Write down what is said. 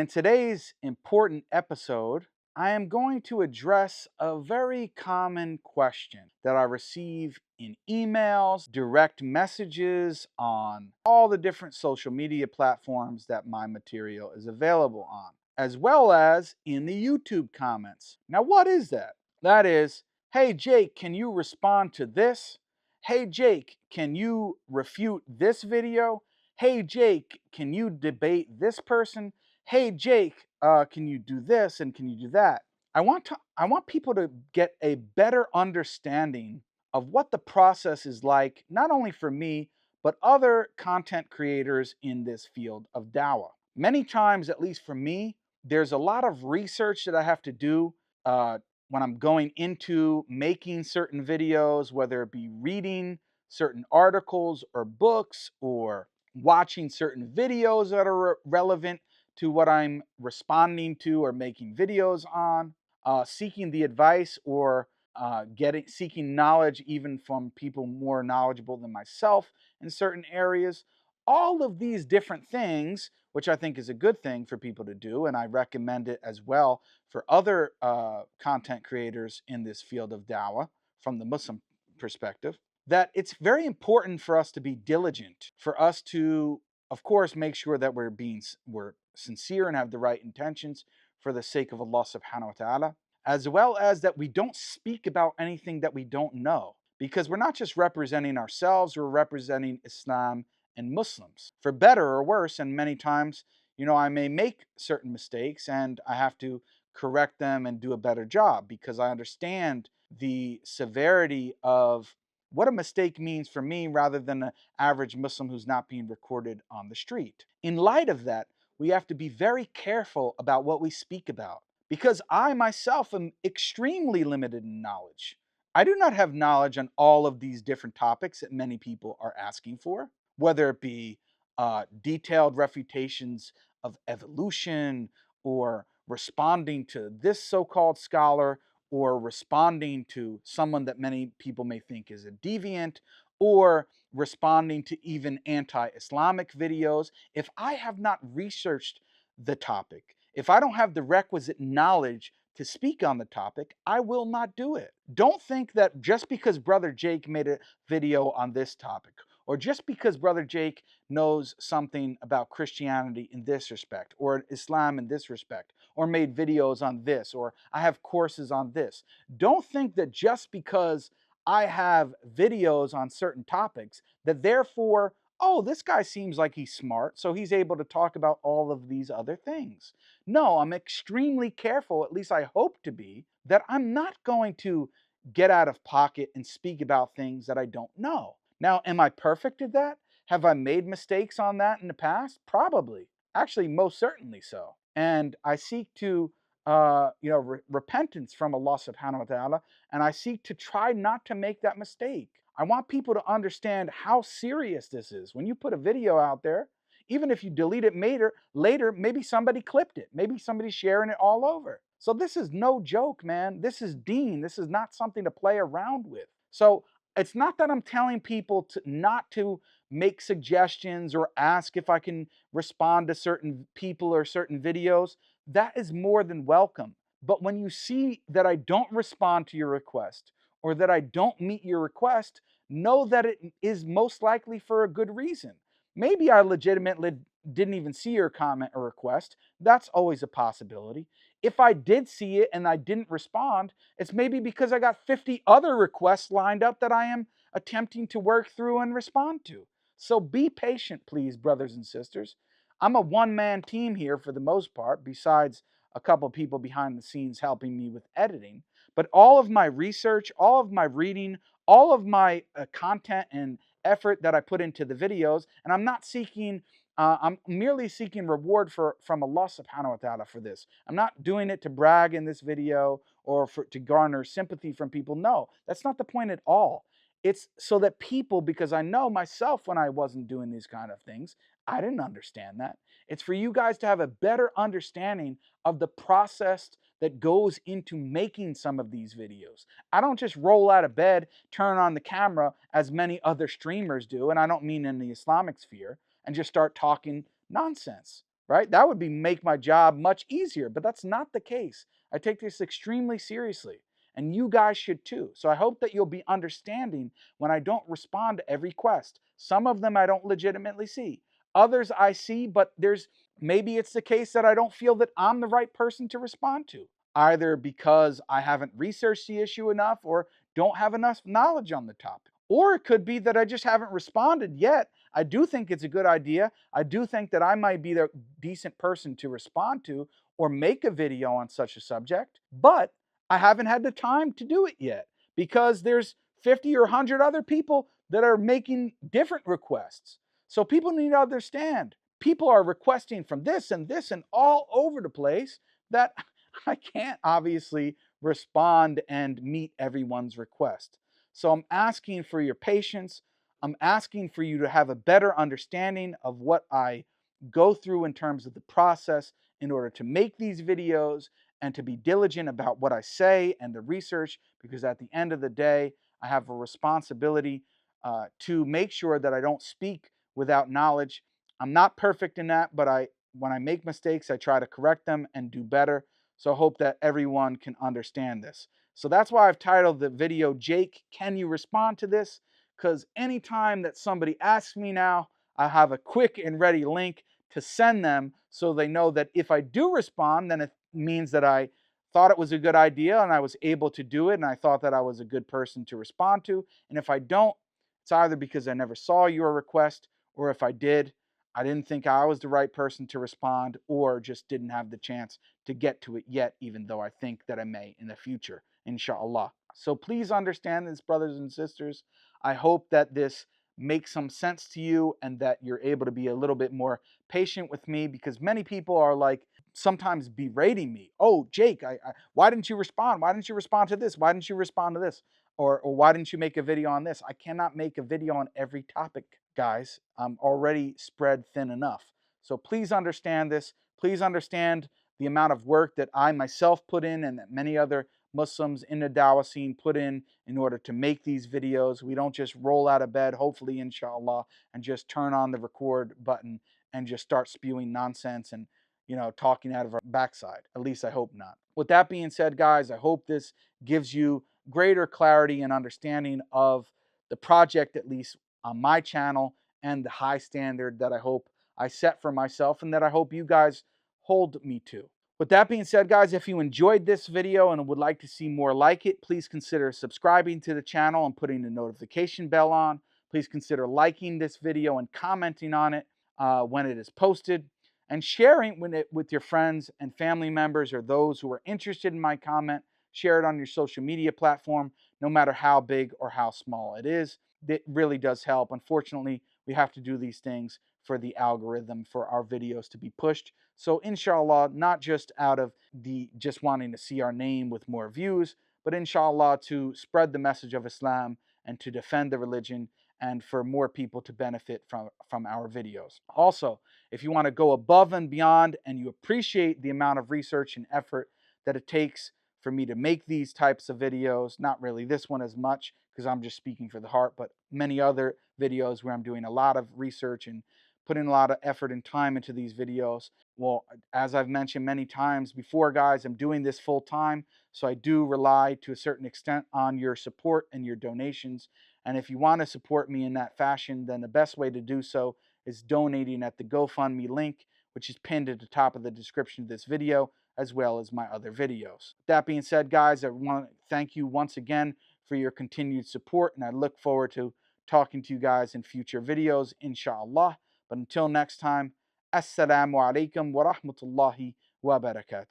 In today's important episode, I am going to address a very common question that I receive in emails, direct messages on all the different social media platforms that my material is available on, as well as in the YouTube comments. Now, what is that? That is, hey Jake, can you respond to this? Hey Jake, can you refute this video? Hey Jake, can you debate this person? Hey Jake, can you do this and can you do that? I want people to get a better understanding of what the process is like, not only for me, but other content creators in this field of DAWAH. Many times, at least for me, there's a lot of research that I have to do uh, when I'm going into making certain videos, whether it be reading certain articles or books or watching certain videos that are relevant to what I'm responding to or making videos on, seeking the advice or seeking knowledge even from people more knowledgeable than myself in certain areas. All of these different things, which I think is a good thing for people to do, and I recommend it as well for other content creators in this field of dawah from the Muslim perspective, that it's very important for us to be diligent, for us to, of course, make sure that we're sincere and have the right intentions for the sake of Allah subhanahu wa ta'ala, as well as that we don't speak about anything that we don't know, because we're not just representing ourselves, we're representing Islam and Muslims, for better or worse. And many times, I may make certain mistakes and I have to correct them and do a better job because I understand the severity of what a mistake means for me rather than an average Muslim who's not being recorded on the street. In light of that, we have to be very careful about what we speak about because I myself am extremely limited in knowledge. I do not have knowledge on all of these different topics that many people are asking for, whether it be detailed refutations of evolution or responding to this so called scholar or responding to someone that many people may think is a deviant, or responding to even anti-Islamic videos. If I have not researched the topic, if I don't have the requisite knowledge to speak on the topic, I will not do it. Don't think that just because Brother Jake made a video on this topic, or just because Brother Jake knows something about Christianity in this respect, or Islam in this respect, or made videos on this, or I have courses on this. Don't think that just because I have videos on certain topics, that therefore, oh, this guy seems like he's smart, so he's able to talk about all of these other things. No, I'm extremely careful, at least I hope to be, that I'm not going to get out of pocket and speak about things that I don't know. Now, am I perfect at that? Have I made mistakes on that in the past? Probably. Actually, most certainly so. And I seek to, repentance from Allah subhanahu wa ta'ala, and I seek to try not to make that mistake. I want people to understand how serious this is. When you put a video out there, even if you delete it later, maybe somebody clipped it. Maybe somebody's sharing it all over. So this is no joke, man. This is deen. This is not something to play around with. So it's not that I'm telling people not to make suggestions or ask if I can respond to certain people or certain videos. That is more than welcome. But when you see that I don't respond to your request or that I don't meet your request, know that it is most likely for a good reason. Maybe I legitimately didn't even see your comment or request. That's always a possibility. If I did see it and I didn't respond, it's maybe because I got 50 other requests lined up that I am attempting to work through and respond to. So be patient, please, brothers and sisters. I'm a one-man team here for the most part, besides a couple people behind the scenes helping me with editing. But all of my research, all of my reading, all of my content and effort that I put into the videos, and I'm merely seeking reward from Allah subhanahu wa ta'ala for this. I'm not doing it to brag in this video or to garner sympathy from people. No, that's not the point at all. It's so that people, because I know myself when I wasn't doing these kind of things, I didn't understand that. It's for you guys to have a better understanding of the process that goes into making some of these videos. I don't just roll out of bed, turn on the camera as many other streamers do, and I don't mean in the Islamic sphere, and just start talking nonsense. right? That would make my job much easier, but that's not the case. I take this extremely seriously, and you guys should too. So I hope that you'll be understanding when I don't respond to every request. Some of them I don't legitimately see. Others I see, but maybe it's the case that I don't feel that I'm the right person to respond to, either because I haven't researched the issue enough or don't have enough knowledge on the topic. Or it could be that I just haven't responded yet. I do think it's a good idea. I do think that I might be the decent person to respond to or make a video on such a subject, but I haven't had the time to do it yet because there's 50 or 100 other people that are making different requests. So people need to understand, people are requesting from this and all over the place, that I can't obviously respond and meet everyone's request. So I'm asking for your patience. I'm asking for you to have a better understanding of what I go through in terms of the process in order to make these videos, and to be diligent about what I say and the research, because at the end of the day, I have a responsibility to make sure that I don't speak without knowledge. I'm not perfect in that, but when I make mistakes, I try to correct them and do better. So I hope that everyone can understand this. So that's why I've titled the video, Jake, Can You Respond to This? Because anytime that somebody asks me now, I have a quick and ready link to send them so they know that if I do respond, then it means that I thought it was a good idea and I was able to do it, and I thought that I was a good person to respond to. And if I don't, it's either because I never saw your request, or if I did, I didn't think I was the right person to respond, or just didn't have the chance to get to it yet, even though I think that I may in the future, inshallah. So please understand this, brothers and sisters. I hope that this makes some sense to you and that you're able to be a little bit more patient with me, because many people are like sometimes berating me. Oh, Jake, why didn't you respond? Why didn't you respond to this? Why didn't you respond to this? Or why didn't you make a video on this? I cannot make a video on every topic, guys. I'm already spread thin enough. So please understand this. Please understand the amount of work that I myself put in, and that many other Muslims in the Dawah scene put in order to make these videos. We don't just roll out of bed, hopefully, inshallah, and just turn on the record button and just start spewing nonsense and, talking out of our backside. At least I hope not. With that being said, guys, I hope this gives you greater clarity and understanding of the project, at least on my channel, and the high standard that I hope I set for myself and that I hope you guys hold me to. With that being said, guys, if you enjoyed this video and would like to see more like it, please consider subscribing to the channel and putting the notification bell on. Please consider liking this video and commenting on it when it is posted, and sharing it with your friends and family members, or those who are interested in my comment. Share it on your social media platform, no matter how big or how small it is. It really does help. Unfortunately, we have to do these things for the algorithm for our videos to be pushed. So inshallah, not just out of the just wanting to see our name with more views, but inshallah to spread the message of Islam and to defend the religion, and for more people to benefit from our videos. Also, if you want to go above and beyond and you appreciate the amount of research and effort that it takes for me to make these types of videos, not really this one as much because I'm just speaking for the heart, but many other videos where I'm doing a lot of research and putting a lot of effort and time into these videos. Well, as I've mentioned many times before, guys, I'm doing this full time, so I do rely to a certain extent on your support and your donations. And if you want to support me in that fashion, then the best way to do so is donating at the GoFundMe link, which is pinned at the top of the description of this video, as well as my other videos. That being said, guys, I want to thank you once again for your continued support, and I look forward to talking to you guys in future videos, inshallah. But until next time, Assalamu alaikum wa rahmatullahi wa barakatuh.